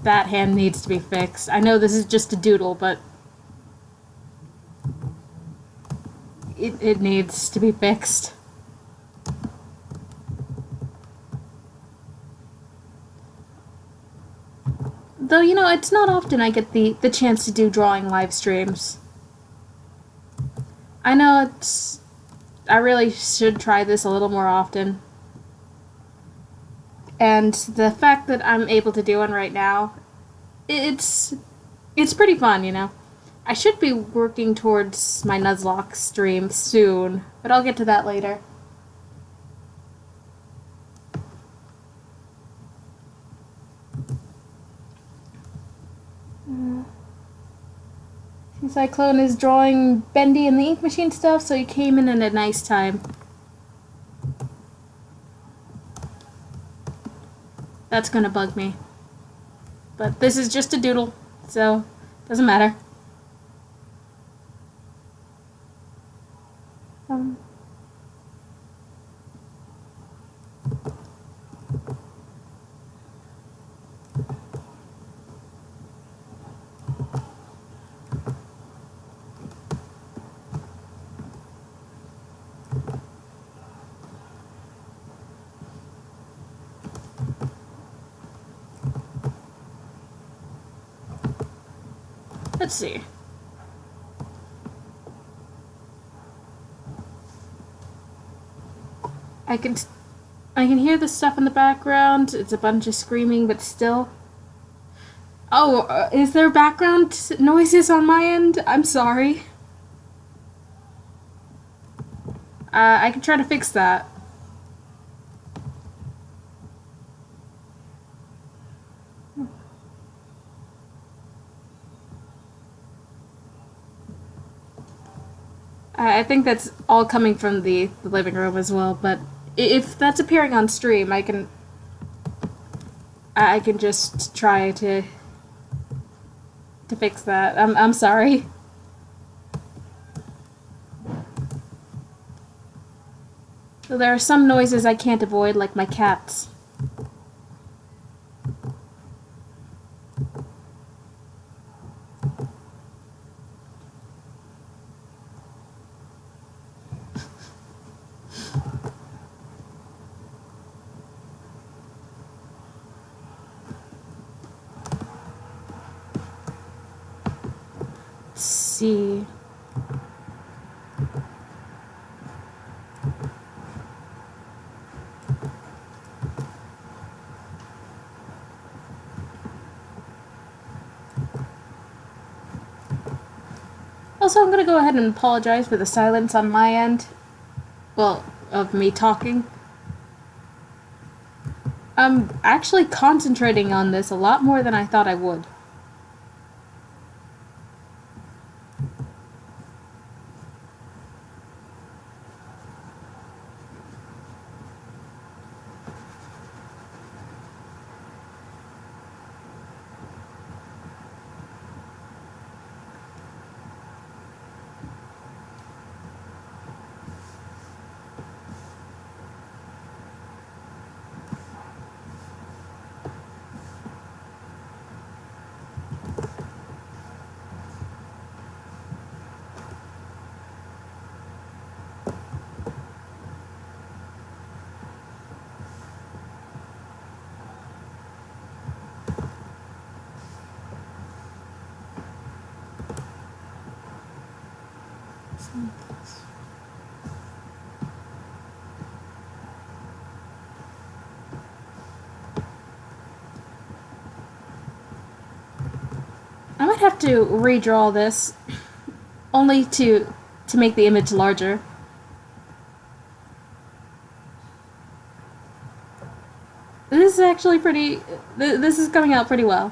Speaker 1: That hand needs to be fixed. I know this is just a doodle, but it needs to be fixed. Though, you know, it's not often I get the chance to do drawing live streams. I know I really should try this a little more often. And the fact that I'm able to do one right now, it's pretty fun, you know. I should be working towards my Nuzlocke stream soon, but I'll get to that later. Cyclone is drawing Bendy and the Ink Machine stuff, so he came in at a nice time. That's gonna bug me. But this is just a doodle, so doesn't matter. Um, let's see. I can hear the stuff in the background. It's a bunch of screaming, but still. Oh, is there background noises on my end? I'm sorry. I can try to fix that. I think that's all coming from the living room as well, but if that's appearing on stream, I can just try to fix that. I'm sorry. So there are some noises I can't avoid, like my cats. Let's see. Also, I'm gonna go ahead and apologize for the silence on my end. Well, of me talking. I'm actually concentrating on this a lot more than I thought I would. I might have to redraw this, only to make the image larger. This is actually pretty. This is coming out pretty well.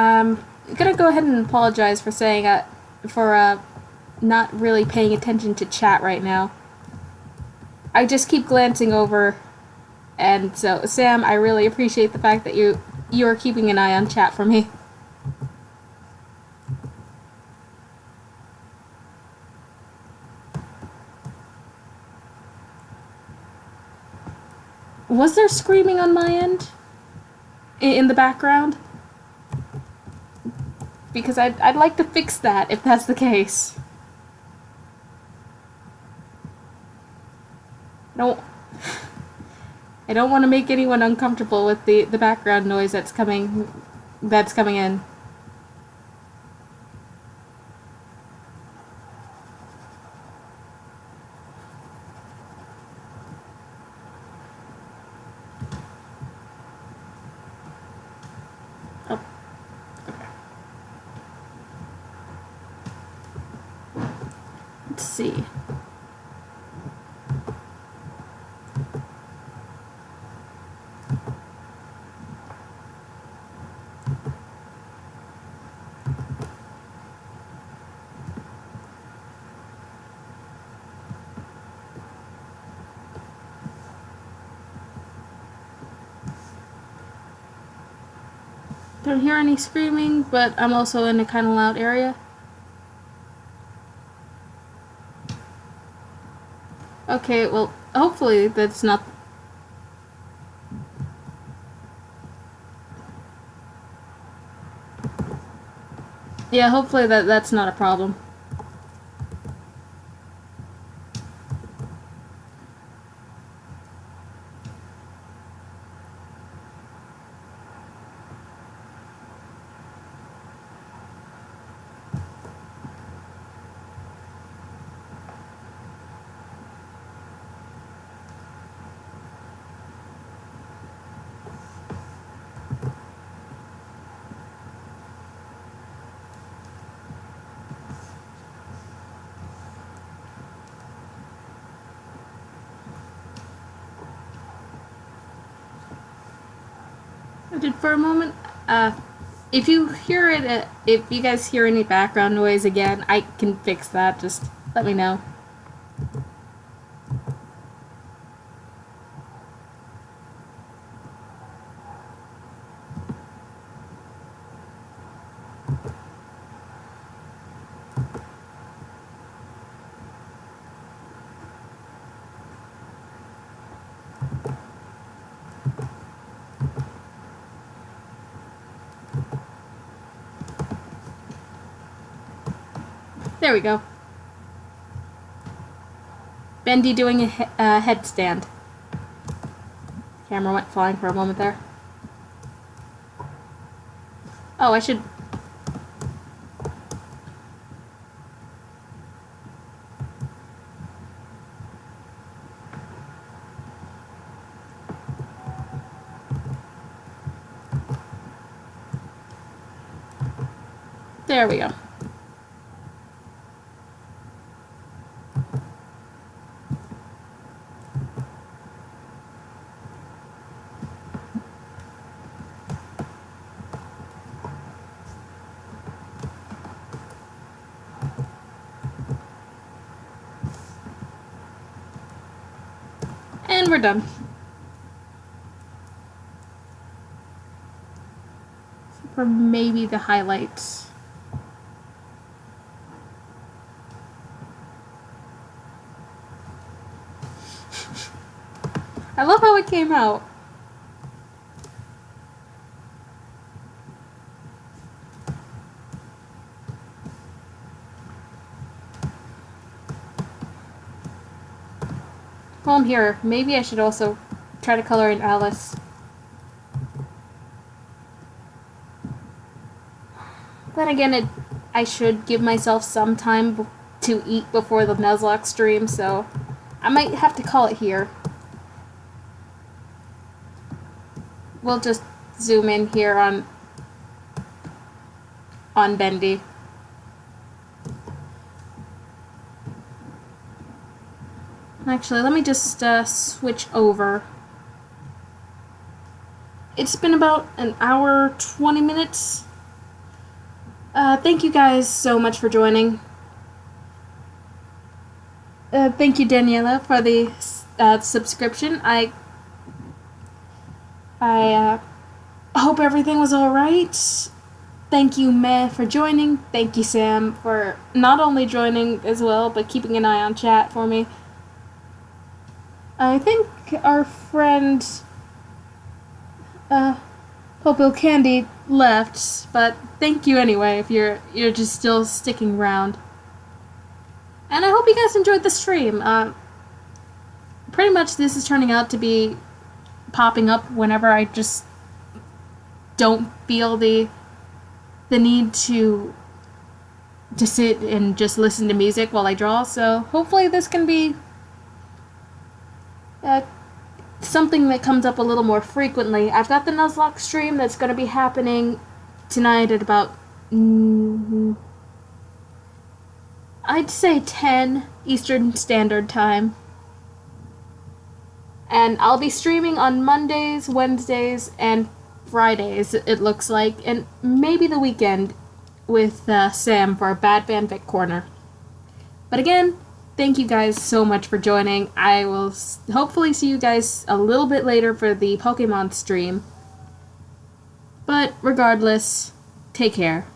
Speaker 1: I'm gonna go ahead and apologize for saying for not really paying attention to chat right now. I just keep glancing over, and so Sam, I really appreciate the fact that you are keeping an eye on chat for me. Was there screaming on my end? In the background? Because I'd like to fix that if that's the case. No, I don't want to make anyone uncomfortable with the background noise that's coming in. see. Don't hear any screaming, but I'm also in a kind of loud area. Okay, well, hopefully that's not... Yeah, hopefully that's not a problem. I did for a moment. If you hear it, if you guys hear any background noise again, I can fix that. Just let me know. There we go. Bendy doing a headstand. Camera went flying for a moment there. Oh, I should... There we go. And we're done. For maybe the highlights. I love how it came out. While I'm here, maybe I should also try to color in Alice. Then again, I should give myself some time to eat before the Nuzlocke stream, so I might have to call it here. We'll just zoom in here on Bendy. Actually, let me just switch over. It's been about an hour, 20 minutes. Thank you guys so much for joining. Thank you, Daniela, for the subscription. I hope everything was alright. Thank you, Meh, for joining. Thank you, Sam, for not only joining as well, but keeping an eye on chat for me. I think our friend Popil Candy left, but thank you anyway if you're just still sticking around. And I hope you guys enjoyed the stream. Pretty much this is turning out to be popping up whenever I just don't feel the need to sit and just listen to music while I draw. So hopefully this can be something that comes up a little more frequently. I've got the Nuzlocke stream that's going to be happening tonight at about I'd say 10 Eastern Standard Time. And I'll be streaming on Mondays, Wednesdays, and Fridays, it looks like, and maybe the weekend with Sam for a Bad Fanfic Corner. But again, thank you guys so much for joining. I will hopefully see you guys a little bit later for the Pokemon stream. But regardless, take care.